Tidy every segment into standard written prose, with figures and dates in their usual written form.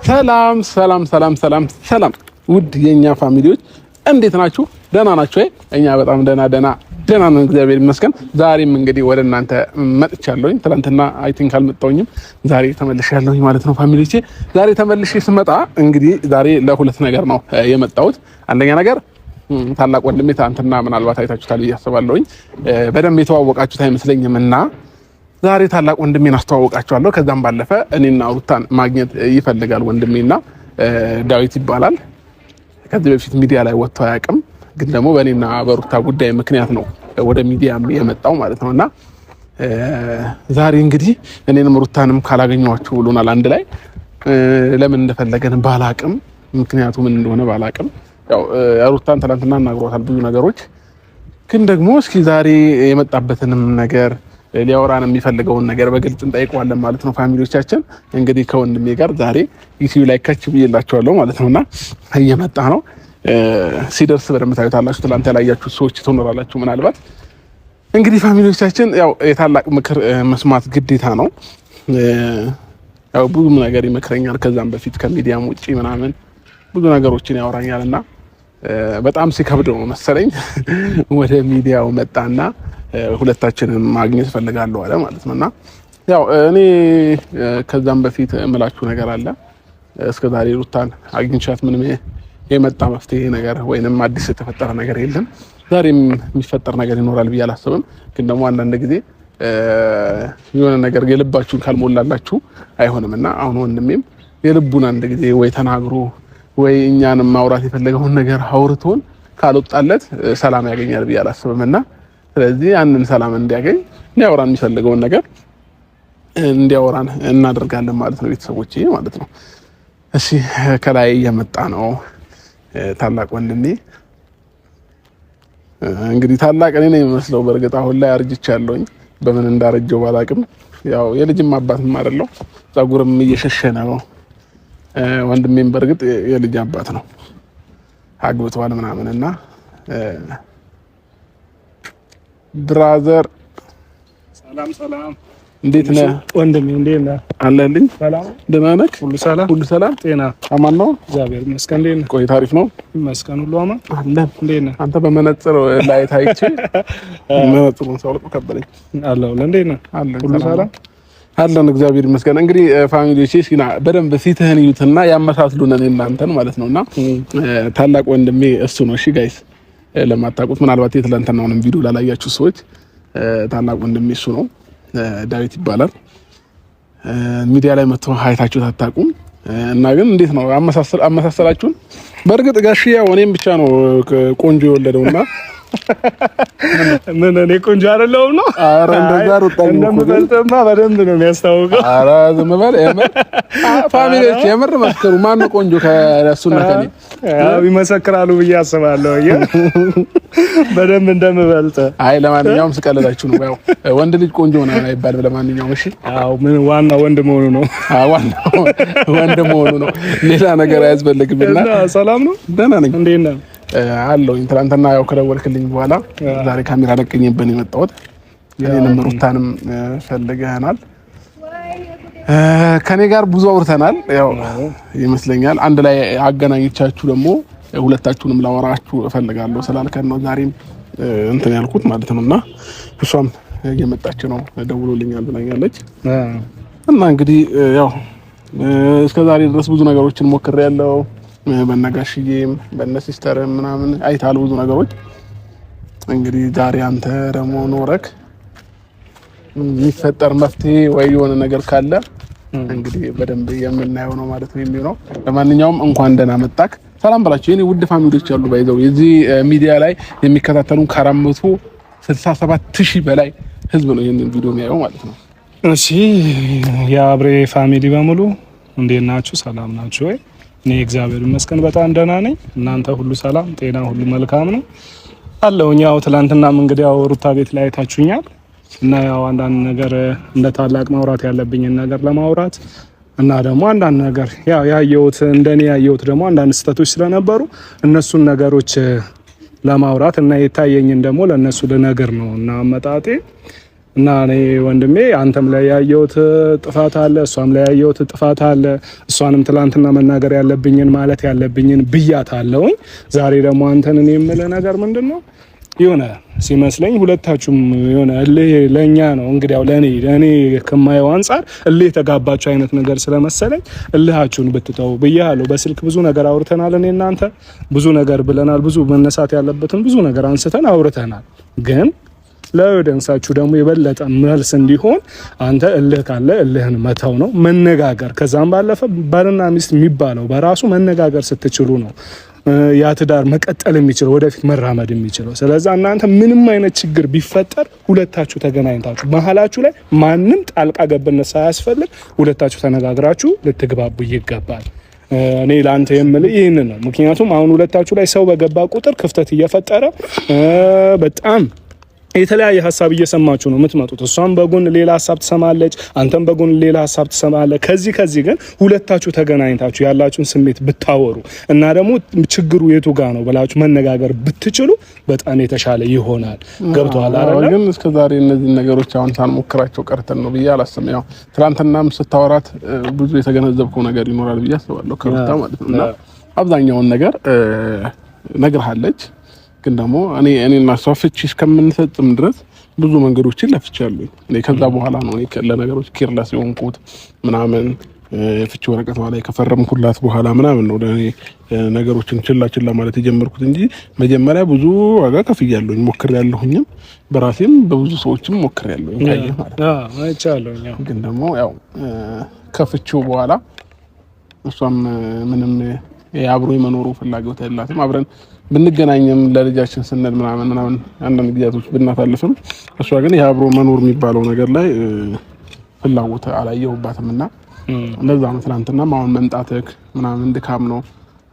ሰላም ሰላም ሰላም ሰላም ሰላም ውድ የኛ ፋሚሊዎች እንዴት ናችሁ? ደህና ናችሁ? እኛ በጣም ደህና ነን፣ እግዚአብሔር ይመስገን። ዛሬም እንግዲህ ወደ እናንተ መጥቻለሁኝ። ትናንትና አይ ቲንክ አልመጣሁኝም፣ ዛሬ ተመልሻለሁኝ ማለት ነው ፋሚሊዎቼ። ዛሬ ተመልሼ ስመጣ እንግዲህ ዛሬ ለሁለት ነገር ነው የመጣሁት። አንደኛ ነገር ታላቅ ወንድሜ ትናንትና ምናልባት አይታችሁታል ብዬ አስባለሁኝ። በደንብ የተዋወቃችሁት አይመስለኝም እና ዛሬ ታላቅ ወንድሜን አስተዋወቃችኋለሁ። ከዛም ባለፈ እኔና ሩታን ማግኘት ይፈልጋል ወንድሜና ዳዊት ይባላል። ከዚህ በፊት ሚዲያ ላይ ወጥቶ አያውቅም፣ ግን ደግሞ በእኔና በሩታ ጉዳይ ምክንያት ነው ወደ ሚዲያ የመጣው ማለት ነውና ዛሬ እንግዲህ እኔንም ሩታንም ካላገኘኋችሁ ብሎናል አንድ ላይ። ለምን እንደፈለገን ባላቅም፣ ምክንያቱ ምን እንደሆነ ባላቅም፣ ያው ሩታን ትናንትና እናግሯታል ብዙ ነገሮች። ግን ደግሞ እስኪ ዛሬ የመጣበትንም ነገር ሊያወራን የሚፈልገውን ነገር በግልጽ እንጠይቀዋለን ማለት ነው ፋሚሊዎቻችን። እንግዲህ ከወንድሜ ጋር ዛሬ ዩቲዩብ ላይ ከች ብዬላችኋለሁ ማለት ነውና እየመጣ ነው። ሲደርስ በደንብ ታዩታላችሁ። ትናንት ያላያችሁ ሰዎች ትኖራላችሁ ምናልባት። እንግዲህ ፋሚሊዎቻችን ያው የታላቅ ምክር መስማት ግዴታ ነው። ያው ብዙ ነገር ይመክረኛል፣ ከዛም በፊት ከሚዲያም ውጪ ምናምን ብዙ ነገሮችን ያወራኛልና በጣም ሲከብደው መሰለኝ ወደ ሚዲያው መጣና ሁለታችንን ማግኘት ፈልጋለሁ አለ ማለት ነውና ያው እኔ ከዛም በፊት እምላችሁ ነገር አለ። እስከዛሬ ሩታን አግኝቻት ምንም የመጣ መፍትሄ ነገር ወይንም አዲስ የተፈጠረ ነገር የለም። ዛሬም የሚፈጠር ነገር ይኖራል ብዬ አላስብም። ግን ደግሞ አንዳንድ ጊዜ የሆነ ነገር የልባችሁን ካልሞላላችሁ አይሆንምና አሁን ወንድሜም የልቡን አንድ ጊዜ ወይ ተናግሮ ወይ እኛንም ማውራት የፈለገውን ነገር አውርቶን ካልወጣለት ሰላም ያገኛል ብዬ አላስብምና ስለዚህ ያንን ሰላም እንዲያገኝ እንዲያወራን የሚፈልገውን ነገር እንዲያወራን እናደርጋለን ማለት ነው ቤተሰቦቼ ማለት ነው። እሺ ከላይ እየመጣ ነው ታላቅ ወንድሜ። እንግዲህ ታላቅ እኔ ነኝ የሚመስለው። በእርግጥ አሁን ላይ አርጅቻለሁኝ፣ በምን እንዳረጀው ባላቅም ያው የልጅም አባትም አይደለው፣ ጸጉርም እየሸሸ ነው። ወንድሜም በእርግጥ የልጅ አባት ነው፣ አግብቷል ምናምንና ብራዘር ሰላም እንዴት ነህ ወንድሜ? እንዴት ነህ? አለልኝ። ሰላም ደህና ነህ? ሁሉ ሰላም ጤና አማን ነው? እግዚአብሔር ይመስገን። እንዴት ነህ? ቆይታ አሪፍ ነው ይመስገን። ሁሉ አማን አለ። እንዴት ነህ? አንተ በመነጽር ላይ ታይቼ መነጽሩን ሳውልቅ ከበለኝ። አለው እንዴት ነህ? ሁሉ ሰላም አለን፣ እግዚአብሔር ይመስገን። እንግዲህ ፋሚሊዎቼ ሲና በደንብ ፊትህን ይዩትና ያመሳስሉን እናንተን ማለት ነውና ታላቅ ወንድሜ እሱ ነው። እሺ ጋይስ ለማታውቁት ምናልባት የትላንትናውንም ቪዲዮ ላላያችሁ ሰዎች ታላቅ ወንድሜ እሱ ነው፣ ዳዊት ይባላል። ሚዲያ ላይ መጥቶ አይታችሁት አታውቁም እና ግን እንዴት ነው አመሳሰላችሁን? በእርግጥ ጋሽዬ እኔም ብቻ ነው ቆንጆ የወለደውና ምን እኔ ቆንጆ አይደለሁም ነው? ኧረ እንደዛ ሩጣኝ እንደምበልጥማ በደንብ ነው የሚያስታውቀው። ኧረ ዝም በል የምር ፋሚሊዎች የምር መስከሩ። ማን ነው ቆንጆ ከእሱና ከኔ? ያው ይመሰክራሉ ብዬ አስባለሁ በደንብ እንደምበልጥ። አይ ለማንኛውም ስቀልዳችሁ ነው። ያው ወንድ ልጅ ቆንጆ ነው አይባልም። ለማንኛውም እሺ፣ አዎ ምን ዋና ወንድ መሆኑ ነው። አዎ ዋና ወንድ መሆኑ ነው፣ ሌላ ነገር አያስፈልግምና። ሰላም ነው? ደህና ነኝ። እንዴት ነህ? አለሁኝ። ትናንትና ያው ከደወልክልኝ በኋላ ዛሬ ካሜራ ለቀኝብን የመጣሁት እኔንም ሩታንም ፈልገናል። ከኔ ጋር ብዙ አውርተናል ያው ይመስለኛል። አንድ ላይ አገናኝቻችሁ ደግሞ ሁለታችሁንም ላወራችሁ እፈልጋለሁ ስላልከን ነው ዛሬም እንትን ያልኩት ማለት ነውና እሷም እየመጣች ነው፣ ደውሎልኛል ብላኛለች። እና እንግዲህ ያው እስከዛሬ ድረስ ብዙ ነገሮችን ሞክሬያለሁ። በነጋሽዬም በነሲስተርም ምናምን አይታል ብዙ ነገሮች። እንግዲህ ዛሬ አንተ ደግሞ ኖረክ የሚፈጠር መፍትሄ ወይ የሆነ ነገር ካለ እንግዲህ በደንብ የምናየው ነው ማለት ነው የሚሆነው። ለማንኛውም እንኳን ደህና መጣክ። ሰላም በላችሁ የኔ ውድ ፋሚሊዎች ያሉ ባይዘው የዚህ ሚዲያ ላይ የሚከታተሉ ከ467,000 በላይ ህዝብ ነው ይሄንን ቪዲዮ የሚያየው ማለት ነው። እሺ የአብሬ ፋሚሊ በሙሉ እንዴት ናችሁ? ሰላም ናችሁ ወይ? እኔ እግዚአብሔር ይመስገን በጣም ደህና ነኝ። እናንተ ሁሉ ሰላም ጤና ሁሉ መልካም ነው አለሁኝ። ያው ትላንትናም እንግዲህ ያው ሩታ ቤት ላይ አይታችሁኛል እና ያው አንዳንድ ነገር እንደ ታላቅ ማውራት ያለብኝን ነገር ለማውራት እና ደግሞ አንዳንድ ነገር ያው ያየሁት እንደኔ ያየሁት ደግሞ አንዳንድ ስህተቶች ስለነበሩ እነሱን ነገሮች ለማውራት እና የታየኝን ደግሞ ለነሱ ልነግር ነው እና አመጣጤ እና እኔ ወንድሜ አንተም ላይ ያየሁት ጥፋት አለ፣ እሷም ላይ ያየሁት ጥፋት አለ። እሷንም ትላንትና መናገር ያለብኝን ማለት ያለብኝን ብያታለሁኝ። ዛሬ ደግሞ አንተን እኔ የምልህ ነገር ምንድነው የሆነ ሲመስለኝ ሁለታችሁም የሆነ እልህ ለኛ ነው እንግዲህ ያው ለኔ ከማየው አንፃር እልህ የተጋባችሁ አይነት ነገር ስለመሰለኝ እልሃችሁን ብትተው ብያለሁ። በስልክ ብዙ ነገር አውርተናል፣ እኔ እናንተ ብዙ ነገር ብለናል፣ ብዙ መነሳት ያለበትን ብዙ ነገር አንስተን አውርተናል። ግን ለወደንሳችሁ ደግሞ የበለጠ መልስ እንዲሆን አንተ እልህ ካለ እልህን መተው ነው መነጋገር። ከዛም ባለፈ ባልና ሚስት የሚባለው በራሱ መነጋገር ስትችሉ ነው ያ ትዳር መቀጠል የሚችለው ወደፊት መራመድ የሚችለው። ስለዚህ እናንተ ምንም አይነት ችግር ቢፈጠር ሁለታችሁ ተገናኝታችሁ መሀላችሁ ላይ ማንም ጣልቃ ገብነት ሳያስፈልግ ሁለታችሁ ተነጋግራችሁ ልትግባቡ ይገባል። እኔ ላንተ የምልህ ይህንን ነው። ምክንያቱም አሁን ሁለታችሁ ላይ ሰው በገባ ቁጥር ክፍተት እየፈጠረ በጣም የተለያየ ሀሳብ እየሰማችሁ ነው የምትመጡት። እሷም በጎን ሌላ ሀሳብ ትሰማለች፣ አንተም በጎን ሌላ ሀሳብ ትሰማለህ። ከዚህ ግን ሁለታችሁ ተገናኝታችሁ ያላችሁን ስሜት ብታወሩ እና ደግሞ ችግሩ የቱ ጋር ነው ብላችሁ መነጋገር ብትችሉ በጣም የተሻለ ይሆናል። ገብቶሃል አይደል? ግን እስከዛሬ እነዚህ ነገሮች አሁን ሳንሞክራቸው ቀርተን ነው ብዬ አላስብም። ያው ትናንትናም ስታወራት ብዙ የተገነዘብከው ነገር ይኖራል ብዬ አስባለሁ ከሩታ ማለት ነው። እና አብዛኛውን ነገር ነግርሃለች። ግን ደግሞ እኔና እሷ ፍቺ እስከምንፈጽም ድረስ ብዙ መንገዶችን ለፍቻለሁ። እኔ ከዛ በኋላ ነው ለነገሮች ኬርለስ የሆንኩት ምናምን ፍቺ ወረቀቷ ላይ ከፈረምኩላት በኋላ ምናምን ነው ነገሮችን ችላ ማለት የጀመርኩት እንጂ መጀመሪያ ብዙ ዋጋ ከፍያለሁኝ፣ ሞክሬያለሁኝም በራሴም በብዙ ሰዎችም ሞክሬያለሁኝ ማለት ነው። አይቻለሁኝ። ግን ደግሞ ያው ከፍቺው በኋላ እሷም ምንም አብሮ የመኖሩ ፍላጎት የላትም። አብረን ብንገናኝም ለልጃችን ስንል ምናምን አንዳንድ ጊዜያቶች ብናሳልፍም እሷ ግን የአብሮ መኖር የሚባለው ነገር ላይ ፍላጎት አላየሁባትምና ለዛ ነው ትናንትናም አሁን መምጣትህ ምናምን ድካም ነው።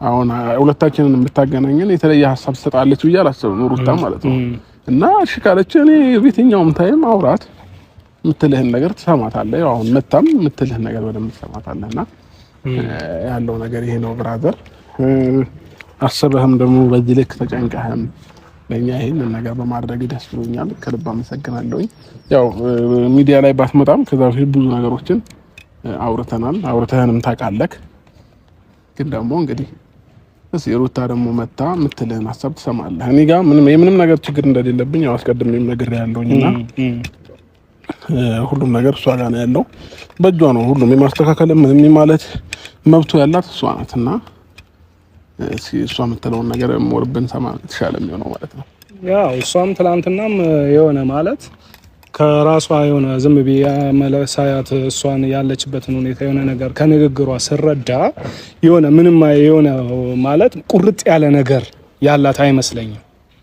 አሁን ሁለታችንን ብታገናኘን የተለየ ሀሳብ ትሰጣለች ብዬ አላሰብም ሩታ ማለት ነው። እና እሺ ካለች እኔ የትኛውም ታይም አውራት የምትልህን ነገር ትሰማታለህ። ያው አሁን መታም የምትልህን ነገር በደንብ ትሰማታለህና ያለው ነገር ይሄ ነው ብራዘር። አሰበህም ደግሞ በዚህ ልክ ተጨንቀህም ለኛ ይሄንን ነገር በማድረግ ደስ ብሎኛል። ከልብ አመሰግናለሁ። ያው ሚዲያ ላይ ባትመጣም ከዛ በፊት ብዙ ነገሮችን አውርተህንም ታውቃለህ። ግን ደግሞ እንግዲህ ሩታ ደግሞ መታ የምትልህን ሀሳብ ትሰማለህ። እኔ ጋር ምንም ነገር ችግር እንደሌለብኝ ያው አስቀድሜም ነግሬያለሁኝና ሁሉም ነገር እሷ ጋር ነው ያለው። በእጇ ነው ሁሉም የማስተካከል ምንም ማለት መብቱ ያላት እሷ ናትና እሷ የምትለውን ነገር ሞርብን ሰማ ተሻለ የሚሆነው ማለት ነው። ያው እሷም ትላንትናም የሆነ ማለት ከራሷ የሆነ ዝም ብዬ መለሳያት እሷን ያለችበትን ሁኔታ የሆነ ነገር ከንግግሯ ስረዳ የሆነ ምንም የሆነ ማለት ቁርጥ ያለ ነገር ያላት አይመስለኝም።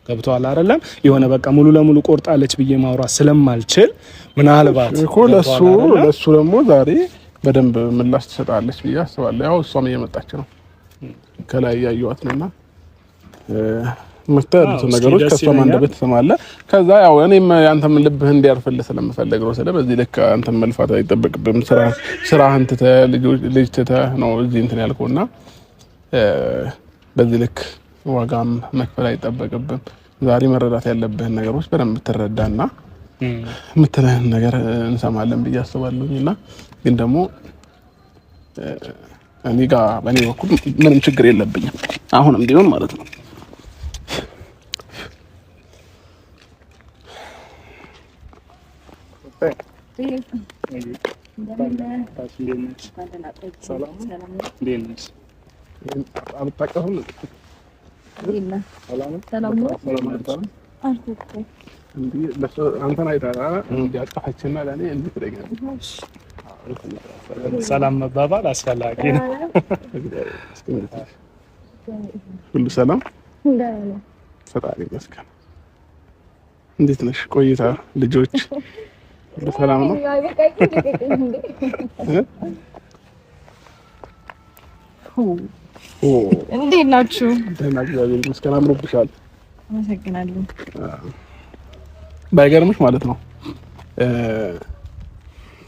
ገብቷል አይደለም? የሆነ በቃ ሙሉ ለሙሉ ቆርጣለች ብዬ ማውራት ስለማልችል ምናልባት እኮ ለሱ ደግሞ ዛሬ በደንብ ምላሽ ትሰጣለች ብዬ አስባለሁ። ያው እሷም እየመጣች ነው ከላይ ያዩዋት ነውና መስተያየቱ ነገሮች ከሷም አንደበት ትሰማለህ። ከዛ ያው እኔም ያንተም ልብህ እንዲያርፍልህ ስለምፈልግ ነው። ስለዚህ ልክ አንተም መልፋት አይጠበቅብህም። ስራህን ትተህ ልጅ ትተህ ነው እዚህ እንትን ያልከውና በዚህ ልክ ዋጋም መክፈል አይጠበቅብህም። ዛሬ መረዳት ያለብህን ነገሮች በደንብ ትረዳና የምትለህን ነገር እንሰማለን ብዬ አስባለሁኝና ግን ደግሞ እኔ ጋር በእኔ በኩል ምንም ችግር የለብኝም አሁንም ቢሆን ማለት ነው። አንተን አይታራ እንዲያጣፈችና ለኔ እንድትደግፍ ሰላም መባባል አስፈላጊ ነው። ሁሉ ሰላም ፈጣሪ ይመስገን። እንዴት ነሽ? ቆይታ ልጆች ሁሉ ሰላም ነው? እንዴት ናችሁ? ደህና እግዚአብሔር ይመስገን። አምሮብሻል። አመሰግናለሁ። ባይገርምሽ ማለት ነው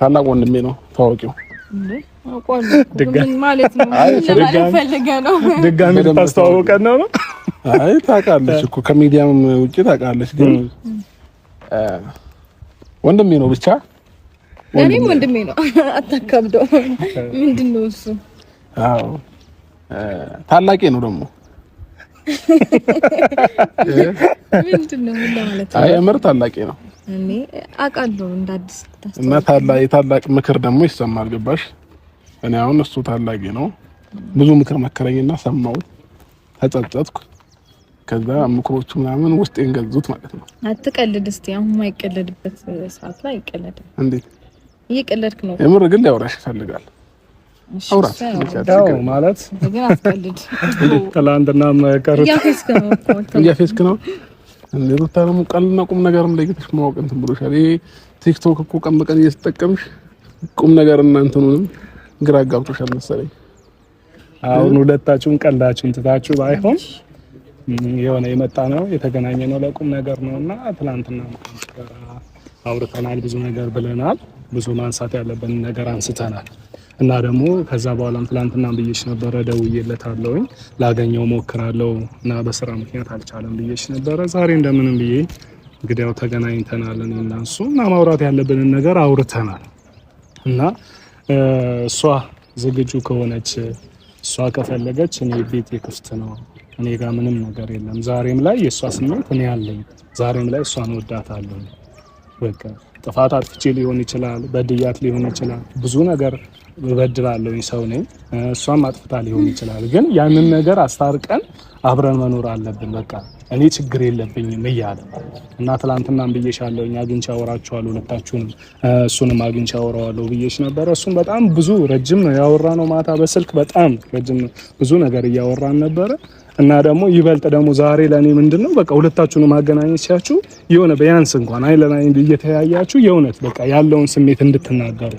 ታላቅ ወንድሜ ነው ታዋቂው። ድጋሚ ማለት ነው ነው ድጋሚ ታስተዋውቀን ነው? አይ ታውቃለች እኮ ከሚዲያም ውጪ ታውቃለች። ግን ወንድሜ ነው ብቻ እኔም ወንድሜ ነው አታከብደው ምንድነው እሱ አዎ ታላቄ ነው ደግሞ ምንድነው ማለት ነው? አይ እምር ታላቄ ነው። እኔ አውቃለሁ እንዳዲስ እና ታላቅ ምክር ደግሞ ይሰማል። ገባሽ? እኔ አሁን እሱ ታላቄ ነው። ብዙ ምክር መከረኝና ሰማው፣ ተጸጸትኩ። ከዛ ምክሮቹ ምናምን ውስጤን ገዙት ማለት ነው። አትቀልድ እስቲ። አሁን ማይቀለድበት ሰዓት ላይ አይቀለድም። እንዴት እየቀለድክ ነው? እምር ግን ሊያወራሽ ይፈልጋል። አውራት ማለት ግን አትቀልድ። ትላንትና እያፌስክ ነው እንዴ? ተታረሙ ቀልና ቁም ነገርም ለይተሽ ማወቅ እንትን ብሎሻል። ይሄ ቲክቶክ እኮ ቀን በቀን እየተጠቀምሽ ቁም ነገር እና እንትኑንም ግራ ጋብቶሻል መሰለኝ። አሁን ሁለታችሁም ቀልዳችሁን ትታችሁ ባይሆን የሆነ የመጣ ነው የተገናኘ ነው ለቁም ነገር ነውና ትላንትና አውርተናል፣ ብዙ ነገር ብለናል፣ ብዙ ማንሳት ያለብን ነገር አንስተናል። እና ደግሞ ከዛ በኋላም ትላንትና ብዬሽ ነበረ፣ ደውዬለታለሁ፣ ላገኘው ሞክራለሁ እና በስራ ምክንያት አልቻለም ብዬሽ ነበረ። ዛሬ እንደምንም ብዬ እንግዲህ ያው ተገናኝተናል እና እሱ እና ማውራት ያለብንን ነገር አውርተናል። እና እሷ ዝግጁ ከሆነች እሷ ከፈለገች እኔ ቤቴ ክፍት ነው፣ እኔ ጋር ምንም ነገር የለም። ዛሬም ላይ የእሷ ስሜት እኔ አለኝ፣ ዛሬም ላይ እሷን ወዳታለሁ። በቃ ጥፋት አጥፍቼ ሊሆን ይችላል፣ በድያት ሊሆን ይችላል፣ ብዙ ነገር በበድላለሁ ሰው ነኝ። እሷም አጥፍታ ሊሆን ይችላል። ግን ያንን ነገር አስታርቀን አብረን መኖር አለብን። በቃ እኔ ችግር የለብኝም እያለ እና ትላንትናም ብዬሻለሁ፣ አግኝቼ አወራቸዋለሁ ሁለታችሁንም፣ እሱንም አግኝቼ አወራዋለሁ ብዬሽ ነበረ። እሱም በጣም ብዙ ረጅም ነው ያወራነው፣ ማታ በስልክ በጣም ረጅም ብዙ ነገር እያወራን ነበረ። እና ደግሞ ይበልጥ ደግሞ ዛሬ ለኔ ምንድነው በቃ ሁለታችሁንም ማገናኘት ሲያችሁ የሆነ ቢያንስ እንኳን አይን ለአይን እየተያያችሁ የእውነት በቃ ያለውን ስሜት እንድትናገሩ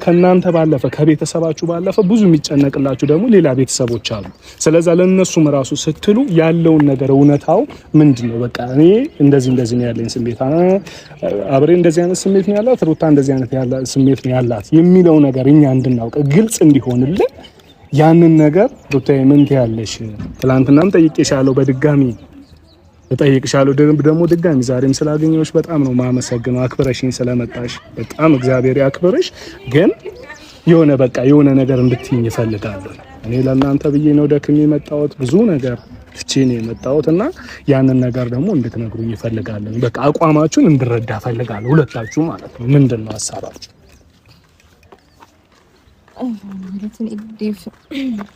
ከናንተ ባለፈ ከቤተሰባችሁ ባለፈ ብዙ የሚጨነቅላችሁ ደግሞ ሌላ ቤተሰቦች አሉ። ስለዚህ ለነሱም ራሱ ስትሉ ያለውን ነገር እውነታው ምንድነው በቃ እኔ እንደዚህ ነው ያለኝ ስሜት፣ አብሬ እንደዚህ አይነት ስሜት ነው ያላት፣ ሩታ እንደዚህ አይነት ስሜት ነው ያላት የሚለው ነገር እኛ እንድናውቅ ግልጽ እንዲሆንልን ያንን ነገር ሩታዬ ምን ትያለሽ? ትላንትናም ጠይቄሻለሁ፣ በድጋሚ እጠይቅሻለሁ ደግሞ ድጋሚ ዛሬም ስላገኘሁሽ በጣም ነው ማመሰግነው። አክብረሽኝ ስለመጣሽ በጣም እግዚአብሔር ያክብርሽ። ግን የሆነ በቃ የሆነ ነገር እንድትይኝ እፈልጋለሁ። እኔ ለእናንተ ብዬ ነው ደክሜ የመጣሁት፣ ብዙ ነገር ትቼ ነው የመጣሁት እና ያንን ነገር ደግሞ እንድትነግሩኝ እፈልጋለሁ። በቃ አቋማችሁን እንድረዳ እፈልጋለሁ፣ ሁለታችሁ ማለት ነው። ምንድን ነው ሀሳባችሁ?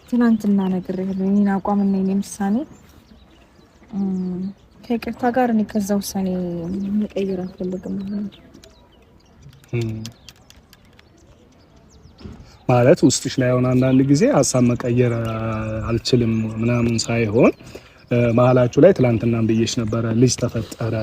ትናንትና ነገር የኔን አቋምና የኔን ውሳኔ ከይቅርታ ጋር እኔ ከዛ ውሳኔ መቀየር አልፈልግም። ማለት ውስጥሽ ላይ ሆነ አንዳንድ ጊዜ ሀሳብ መቀየር አልችልም ምናምን ሳይሆን መሀላችሁ ላይ ትላንትናም ብዬሽ ነበረ ልጅ ተፈጠረ።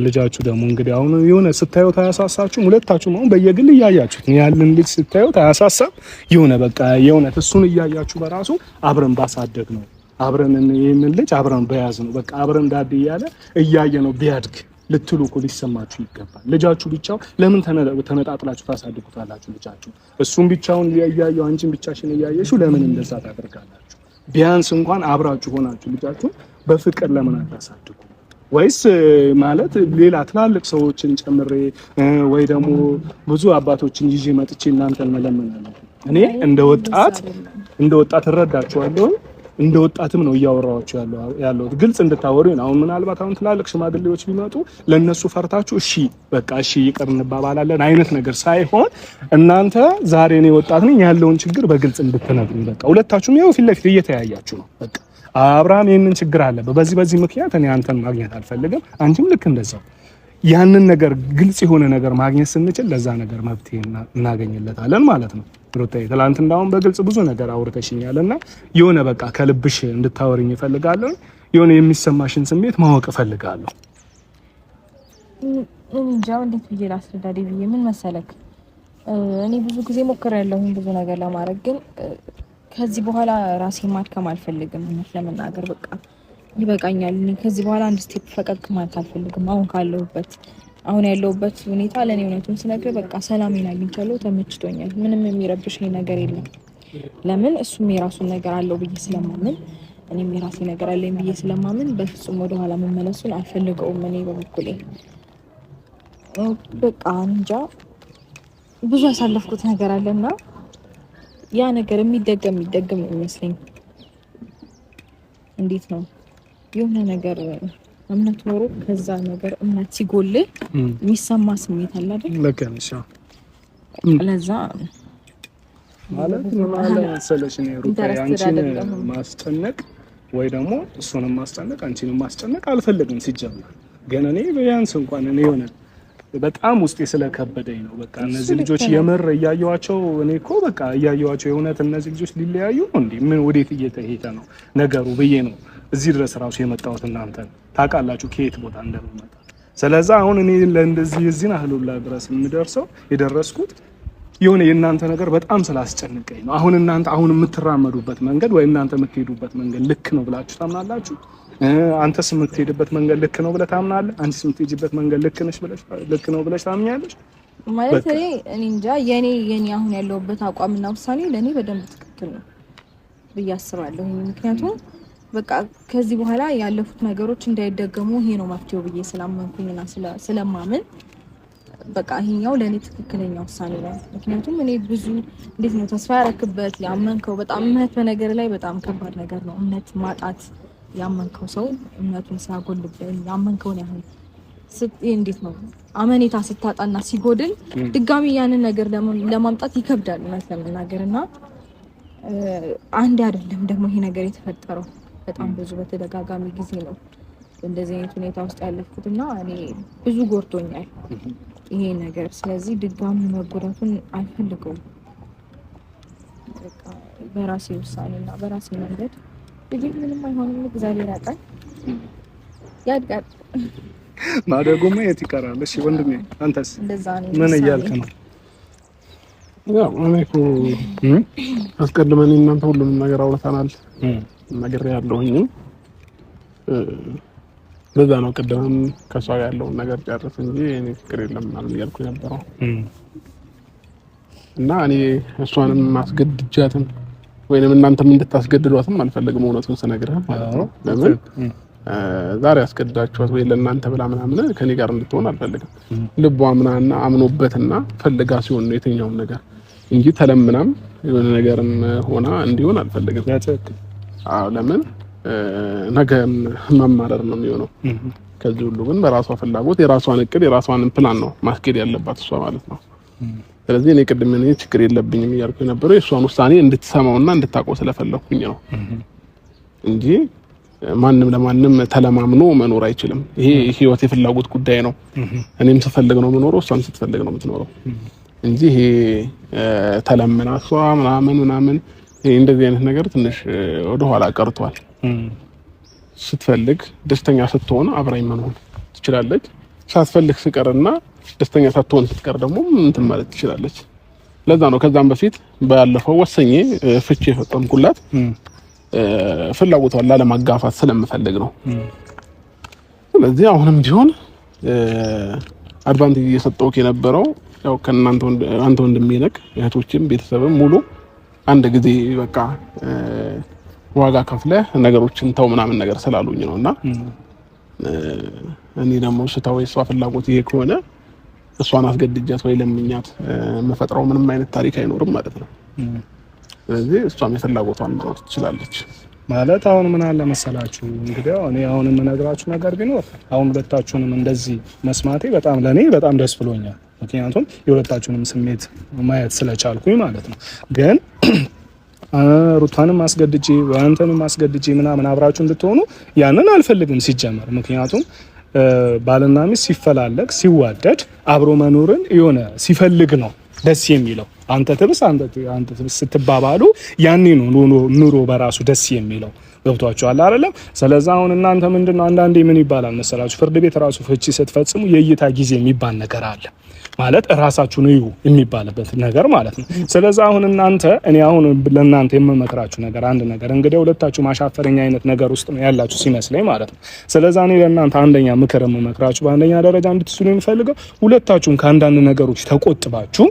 ልጃችሁ ደግሞ እንግዲህ አሁን የሆነ ስታዩት አያሳሳችሁም? ሁለታችሁም አሁን በየግል እያያችሁት ያንን ልጅ ስታዩት አያሳሳም? የሆነ በቃ የእውነት እሱን እያያችሁ በራሱ አብረን ባሳደግ ነው፣ አብረን ይሄንን ልጅ አብረን በያዝ ነው፣ በቃ አብረን ዳድ እያለ እያየ ነው ቢያድግ ልትሉ እኮ ሊሰማችሁ ይገባል። ልጃችሁ ብቻው ለምን ተነጣጥላችሁ ታሳድጉታላችሁ? ልጃችሁ እሱን ብቻውን እያያየው አንቺን ብቻሽን እያየሽው ለምን እንደዛ ታደርጋላችሁ? ቢያንስ እንኳን አብራችሁ ሆናችሁ ልጃችሁ በፍቅር ለምን አታሳድጉ? ወይስ ማለት ሌላ ትላልቅ ሰዎችን ጨምሬ ወይ ደግሞ ብዙ አባቶችን ይዤ መጥቼ እናንተን መለመናለሁ? እኔ እንደ ወጣት እረዳችኋለሁ፣ እንደ ወጣትም ነው እያወራኋችሁ ያለው ግልጽ እንድታወሩ ነው። አሁን ምናልባት አሁን ትላልቅ ሽማግሌዎች ቢመጡ ለነሱ ፈርታችሁ እሺ በቃ እሺ ይቅር እንባባላለን አይነት ነገር ሳይሆን እናንተ ዛሬ እኔ ወጣት ነኝ ያለውን ችግር በግልጽ እንድትነግሩኝ። በቃ ሁለታችሁም ያው ፊት ለፊት እየተያያችሁ ነው። በቃ አብርሃም ይሄንን ችግር አለበት፣ በዚህ ምክንያት እኔ አንተን ማግኘት አልፈልግም፣ አንቺም ልክ እንደዛው። ያንን ነገር ግልጽ የሆነ ነገር ማግኘት ስንችል ለዛ ነገር መፍትሄ እናገኝለታለን ማለት ነው። ሩታዬ ትላንት እንዳውም በግልጽ ብዙ ነገር አውርተሽኛልና የሆነ በቃ ከልብሽ እንድታወሪኝ እፈልጋለሁ። የሆነ የሚሰማሽን ስሜት ማወቅ እፈልጋለሁ። እንጃው እንዴት ብዬ ላስረዳዴ ብዬ ምን መሰለክ፣ እኔ ብዙ ጊዜ ሞክሬያለሁ ብዙ ነገር ለማድረግ፣ ግን ከዚህ በኋላ ራሴን ማድከም አልፈልግም። እውነት ለመናገር በቃ ይበቃኛል። እኔ ከዚህ በኋላ አንድ ስቴፕ ፈቀቅ ማለት አልፈልግም። አሁን ያለሁበት ሁኔታ ለኔ እውነቱን ስነግር በቃ ሰላሜን አግኝቻለሁ፣ ተመችቶኛል። ምንም የሚረብሽኝ ነገር የለም። ለምን እሱም የራሱን ነገር አለው ብዬ ስለማምን፣ እኔም የራሴ ነገር አለኝ ብዬ ስለማምን በፍጹም ወደ ኋላ መመለሱን አልፈልገውም። እኔ በበኩሌ በቃ እንጃ ብዙ ያሳለፍኩት ነገር አለና ያ ነገር የሚደገም ነው የሚመስለኝ። እንዴት ነው የሆነ ነገር እምነት ኖሮ ከዛ ነገር እምነት ሲጎል የሚሰማ ስሜት አለ አይደል? ልክ ነሽ። ለዛ ማለት ነው መሰለሽ ነው ሩታ አንቺን ማስጨነቅ ወይ ደግሞ እሱንም ማስጨነቅ አንቺንም ማስጨነቅ አልፈልግም ሲጀምር። ግን እኔ ቢያንስ እንኳን እኔ ሆነ በጣም ውስጤ ስለከበደኝ ነው። በቃ እነዚህ ልጆች የምር እያየዋቸው እኔ እኮ በቃ እያየዋቸው የእውነት እነዚህ ልጆች ሊለያዩ እንዴ ምን ወዴት እየተሄደ ነው ነገሩ ብዬ ነው እዚህ ድረስ ራሱ የመጣሁት። እናንተ ታውቃላችሁ ከየት ቦታ እንደምመጣ። ስለዚህ አሁን እኔ ለእንደዚህ እዚህ አህሉላ ድረስ የደረስኩት የሆነ የእናንተ ነገር በጣም ስላስጨነቀኝ ነው። አሁን እናንተ የምትራመዱበት መንገድ ወይ እናንተ የምትሄዱበት መንገድ ልክ ነው ብላችሁ ታምናላችሁ? አንተስ የምትሄድበት መንገድ ልክ ነው ብለህ ታምናለህ? አንቺስ የምትሄጂበት መንገድ ልክ ነው ብለሽ ታምኛለሽ? ማለት እኔ እንጃ የኔ አሁን ያለውበት አቋምና ውሳኔ ለኔ በደንብ ትክክል ነው ብዬ አስባለሁ። ምክንያቱም በቃ ከዚህ በኋላ ያለፉት ነገሮች እንዳይደገሙ ይሄ ነው መፍትሄው ብዬ ስላመንኩኝና ስለማምን በቃ ይሄኛው ለኔ ትክክለኛ ውሳኔ ነው። ምክንያቱም እኔ ብዙ እንዴት ነው ተስፋ ያረክበት ያመንከው በጣም እምነት በነገር ላይ በጣም ከባድ ነገር ነው። እምነት ማጣት ያመንከው ሰው እምነቱን ሲያጎልብን ያመንከውን ያህል እንዴት ነው አመኔታ ስታጣና ሲጎድል ድጋሚ ያንን ነገር ለማምጣት ይከብዳል ማለት ለመናገርና አንድ አይደለም ደግሞ ይሄ ነገር የተፈጠረው በጣም ብዙ በተደጋጋሚ ጊዜ ነው እንደዚህ አይነት ሁኔታ ውስጥ ያለፍኩትና እኔ ብዙ ጎርቶኛል ይሄ ነገር። ስለዚህ ድጋሚ መጎዳቱን አልፈልገውም። በቃ በራሴ ውሳኔና በራሴ መንገድ ግን ምንም አይሆንም። እግዚአብሔር ያውቃል፣ ያድጋል። ማደጎማ የት ይቀራል? እሺ ወንድሜ አንተስ ምን እያልክ ነው? ያው እኔ እኮ አስቀድመን እናንተ ሁሉንም ነገር አውርተናል ነገር ያለውኝ በዛ ነው። ቀደም ከሷ ጋር ያለውን ነገር ጨርስ እንጂ እኔ ፍቅር የለም ማለት እያልኩ ነበረው እና እኔ እሷንም ማስገድጃትም ወይንም እናንተም እንድታስገድዷትም አልፈልግም። እውነቱን ስነግርህ ማለት ነው። ለምን ዛሬ አስገድዳችኋት ወይ ለእናንተ ብላ ምናምን ከኔ ጋር እንድትሆን አልፈልግም። ልቧ ምናና አምኖበትና ፈልጋ ሲሆን ነው የትኛውም ነገር እንጂ ተለምናም የሆነ ነገርም ሆና እንዲሆን አልፈልግም። አዎ ለምን ነገ መማረር ነው የሚሆነው። ከዚህ ሁሉ ግን በራሷ ፍላጎት የራሷን እቅድ የራሷን ፕላን ነው ማስኬድ ያለባት እሷ ማለት ነው። ስለዚህ እኔ ቅድም እኔ ችግር የለብኝም እያልኩ የነበረው የእሷን ውሳኔ እንድትሰማውና እንድታውቀው ስለፈለኩኝ ነው እንጂ ማንም ለማንም ተለማምኖ መኖር አይችልም። ይሄ ህይወት የፍላጎት ጉዳይ ነው። እኔም ስፈልግ ነው የምኖረው፣ እሷም ስትፈልግ ነው የምትኖረው እንጂ ይሄ ተለምና እሷ ምናምን እንደዚህ አይነት ነገር ትንሽ ወደ ኋላ ቀርቷል። ስትፈልግ ደስተኛ ስትሆን አብራኝ መኖር ትችላለች። ሳትፈልግ ስቀርና ደስተኛ ሳትሆን ስትቀር ደግሞ እንትን ማለት ትችላለች። ለዛ ነው ከዛም በፊት ባለፈው ወሰኜ ፍቺ የፈጸምኩላት ፍላጎቷን ላለማጋፋት ስለምፈልግ ነው። ስለዚህ አሁንም ቢሆን አድቫንቴጅ እየሰጠሁት የነበረው ያው ከእናንተ አንተ ወንድሜነክ እህቶችም ቤተሰብም ሙሉ አንድ ጊዜ በቃ ዋጋ ከፍለህ ነገሮችን ተው ምናምን ነገር ስላሉኝ ነውና እኔ ደግሞ ስታው የሷ ፍላጎት ይሄ ከሆነ እሷን አስገድጃት ወይ ለምኛት መፈጥረው ምንም አይነት ታሪክ አይኖርም ማለት ነው። ስለዚህ እሷም የፍላጎቷን ማውጣት ትችላለች ማለት አሁን ምን አለ መሰላችሁ እንግዲህ እኔ አሁን የምነግራችሁ ነገር ቢኖር አሁን ሁለታችሁንም እንደዚህ መስማቴ በጣም ለኔ በጣም ደስ ብሎኛል። ምክንያቱም የሁለታችሁንም ስሜት ማየት ስለቻልኩኝ ማለት ነው። ግን ሩታንም አስገድጄ አንተንም አስገድጄ ምናምን አብራችሁ እንድትሆኑ ያንን አልፈልግም ሲጀመር። ምክንያቱም ባልና ሚስት ሲፈላለግ ሲዋደድ አብሮ መኖርን የሆነ ሲፈልግ ነው ደስ የሚለው። አንተ ትብስ ስትባባሉ ያኔ ነው ኑሮ በራሱ ደስ የሚለው። ገብቷችኋል አይደለም? ስለዚህ አሁን እናንተ ምንድነው አንዳንዴ ምን ይባላል መሰላችሁ ፍርድ ቤት ራሱ ፍቺ ስትፈጽሙ የእይታ ጊዜ የሚባል ነገር አለ ማለት ራሳችሁን እዩ የሚባልበት ነገር ማለት ነው። ስለዚህ አሁን እናንተ እኔ አሁን ለእናንተ የምመክራችሁ ነገር አንድ ነገር እንግዲህ ሁለታችሁ ማሻፈረኛ አይነት ነገር ውስጥ ነው ያላችሁ ሲመስለኝ ማለት ነው። ስለዚህ እኔ ለእናንተ አንደኛ ምክር የምመክራችሁ በአንደኛ ደረጃ እንድትስሉ የሚፈልገው ሁለታችሁም ከአንዳንድ ነገሮች ተቆጥባችሁ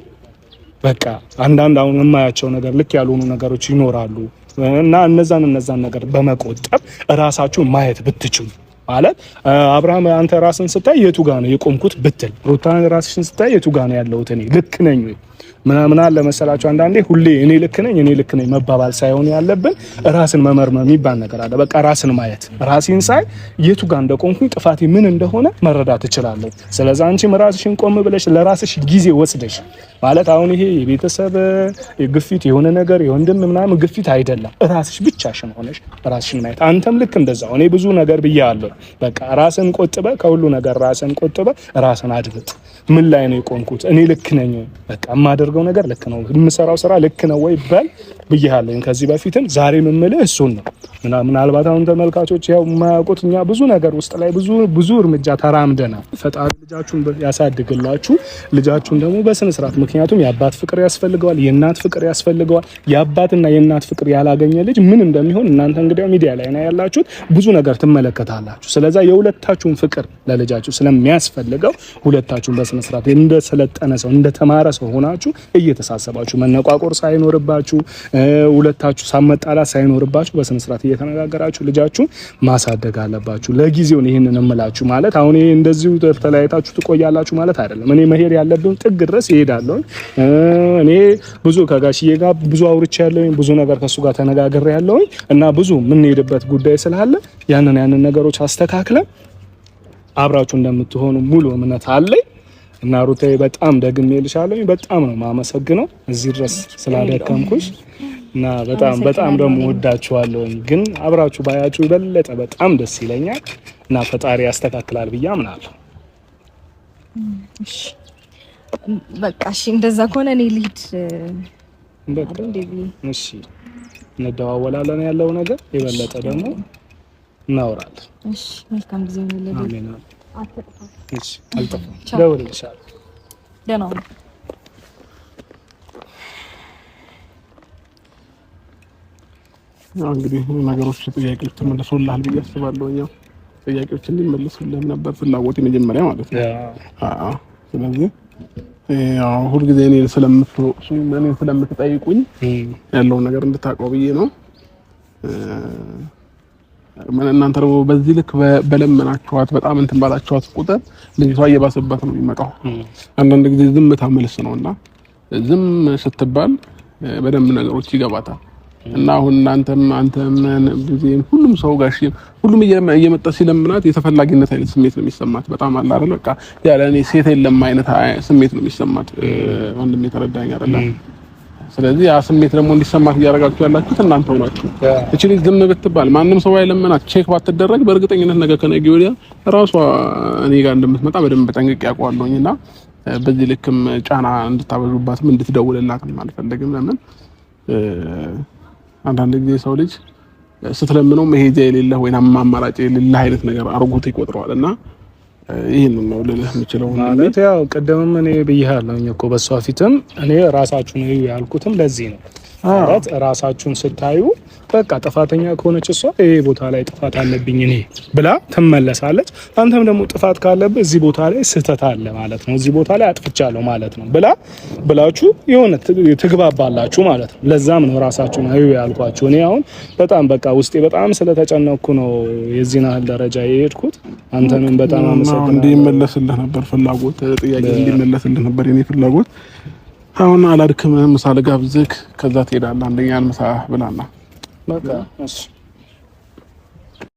በቃ አንዳንድ አሁን የማያቸው ነገር ልክ ያልሆኑ ነገሮች ይኖራሉ እና እነዛን ነገር በመቆጠብ ራሳችሁን ማየት ብትችሉ ማለት አብርሃም አንተ ራስን ስታይ የቱ ጋር ነው የቆምኩት ብትል፣ ሩታ ራስሽን ስታይ የቱ ጋር ነው ያለሁት እኔ ልክ ነኝ ምናምን አለ መሰላችሁ። አንዳንዴ ሁሌ እኔ ልክ ነኝ መባባል ሳይሆን ያለብን ራስን መመርመር የሚባል ነገር አለ። በቃ ራስን ማየት፣ ራሴን ሳይ የቱ ጋር እንደቆምኩኝ ጥፋቴ ምን እንደሆነ መረዳት እችላለሁ። ስለዚህ አንቺም ራስሽን ቆም ብለሽ ለራስሽ ጊዜ ወስደሽ ማለት አሁን ይሄ የቤተሰብ ግፊት የሆነ ነገር የወንድም ምናምን ግፊት አይደለም። ራስሽ ብቻሽን ሆነሽ ራስሽን ማየት። አንተም ልክ እንደዛው እኔ ብዙ ነገር ብያለሁ። በቃ ራስን ቆጥበ ከሁሉ ነገር ራስን ቆጥበ ራስን አድምጥ። ምን ላይ ነው የቆምኩት? እኔ ልክ ነኝ? በቃ የማደርገው ነገር ልክ ነው? የምሰራው ስራ ልክ ነው ወይ በል ብያለሁ። ከዚህ በፊትም ዛሬም የምልህ እሱን ነው። ምናልባት አሁን ተመልካቾች ያው የማያውቁት እኛ ብዙ ነገር ውስጥ ላይ ብዙ እርምጃ ተራምደናል። ፈጣሪ ልጃችሁን ያሳድግላችሁ። ልጃችሁን ደግሞ በስነ ስርዓት፣ ምክንያቱም የአባት ፍቅር ያስፈልገዋል፣ የእናት ፍቅር ያስፈልገዋል። የአባትና የእናት ፍቅር ያላገኘ ልጅ ምን እንደሚሆን እናንተ እንግዲህ ሚዲያ ላይ ነው ያላችሁት፣ ብዙ ነገር ትመለከታላችሁ። ስለዚህ የሁለታችሁን ፍቅር ለልጃችሁ ስለሚያስፈልገው ሁለታችሁን በስነ ስርዓት እንደሰለጠነ ሰው እንደተማረ ሰው ሆናችሁ እየተሳሰባችሁ መነቋቆር ሳይኖርባችሁ ሁለታችሁ ሳመጣላት ሳይኖርባችሁ በስነ ስርዓት እየተነጋገራችሁ ልጃችሁን ማሳደግ አለባችሁ። ለጊዜው ይሄንን እምላችሁ ማለት አሁን ይሄ እንደዚሁ ተለያይታችሁ ትቆያላችሁ ማለት አይደለም። እኔ መሄድ ያለብኝ ጥግ ድረስ እሄዳለሁ። እኔ ብዙ ከጋሽዬ ጋር ብዙ አውርቻለሁ፣ ብዙ ነገር ከሱ ጋር ተነጋግሬያለሁ እና ብዙ የምንሄድበት ጉዳይ ስላለ ያንን ነገሮች አስተካክለን አብራችሁ እንደምትሆኑ ሙሉ እምነት አለኝ። እና ሩታዬ በጣም ደግሜልሻለሁ። በጣም ነው ማመሰግነው እዚህ ድረስ ስላደከምኩሽ እና በጣም ደግሞ ወዳችኋለሁ። ግን አብራችሁ ባያችሁ የበለጠ በጣም ደስ ይለኛል እና ፈጣሪ ያስተካክላል ብዬ አምናለሁ። እሺ በቃ እሺ፣ እንደዛ ከሆነ እኔ ልሂድ። በቃ እሺ፣ እንደዋወላለን ያለው ነገር የበለጠ ደግሞ እናወራለን። እሺ፣ መልካም ጊዜ ነው። አሜን። እሺ፣ አልጠፋም። ደውልልሻለሁ። ደህና ነው። እንግዲህ ነገሮች ጥያቄዎች ተመልሶልሃል ብዬ አስባለሁ። እኛው ጥያቄዎች እንዲመለሱልህ ነበር ፍላጎት የመጀመሪያ ማለት ነው። ስለዚህ ያው ሁልጊዜ እኔን ስለምትጠይቁኝ ያለውን ነገር እንድታውቀው ብዬ ነው። እናንተ ደግሞ በዚህ ልክ በለመናችኋት በጣም እንትን ባላችኋት ቁጥር ልጅቷ እየባሰባት ነው የሚመጣው። አንዳንድ ጊዜ ዝምታ መልስ ነውና ዝም ስትባል በደንብ ነገሮች ይገባታል። እና አሁን አንተም ብዙም ሁሉም ሰው ጋር ሁሉም እየመጣ ሲለምናት የተፈላጊነት አይነት ስሜት ነው የሚሰማት። በጣም አለ አይደል በቃ ያለ እኔ ሴት የለም አይነት ስሜት ነው የሚሰማት። ወንድም የተረዳኝ አይደል? ስለዚህ ያ ስሜት ደግሞ እንዲሰማት እያደረጋችሁ ያላችሁት እናንተው ናችሁ። እቺ ልጅ ዝም ብትባል ማንም ሰው አይለምናት ቼክ ባትደረግ በእርግጠኝነት ነገ ከነገ ወዲያ ራሷ እኔ ጋር እንደምትመጣ በደንብ ጠንቅቄ ያውቀዋለሁኝና በዚህ ልክም ጫና እንድታበዙባትም እንድትደውልላትም አልፈልግም። ለምን አንዳንድ ጊዜ ሰው ልጅ ስትለምነው መሄጃ የሌለህ ወይና አማራጭ የሌለህ አይነት ነገር አርጎት ይቆጥረዋልና ይሄን ነው ልልህ የምችለው። ማለት ያው ቀደምም እኔ ብዬሃለሁኝ እኮ በሷ ፊትም እኔ ራሳችሁን እዩ ያልኩትም ለዚህ ነው። ማለት ራሳችሁን ስታዩ በቃ ጥፋተኛ ከሆነች እሷ ይሄ ቦታ ላይ ጥፋት አለብኝ እኔ ብላ ትመለሳለች። አንተም ደግሞ ጥፋት ካለብህ እዚህ ቦታ ላይ ስህተት አለ ማለት ነው፣ እዚህ ቦታ ላይ አጥፍቻለሁ ማለት ነው ብላችሁ የሆነ ትግባባላችሁ ማለት ነው። ለዛም ነው ራሳችሁን እዩ ያልኳችሁ። እኔ አሁን በጣም በቃ ውስጤ በጣም ስለተጨነቅኩ ነው የዚህን ያህል ደረጃ የሄድኩት። አንተንም በጣም አመሰግናለሁ። እንዲመለስልህ ነበር ፍላጎት፣ ጥያቄ እንዲመለስልህ ነበር የኔ ፍላጎት። አሁን አላድክምህም፣ ምሳ ልጋብዝህ፣ ከዛ ትሄዳለህ። አንደኛ ምሳ ብላና በቃ እሺ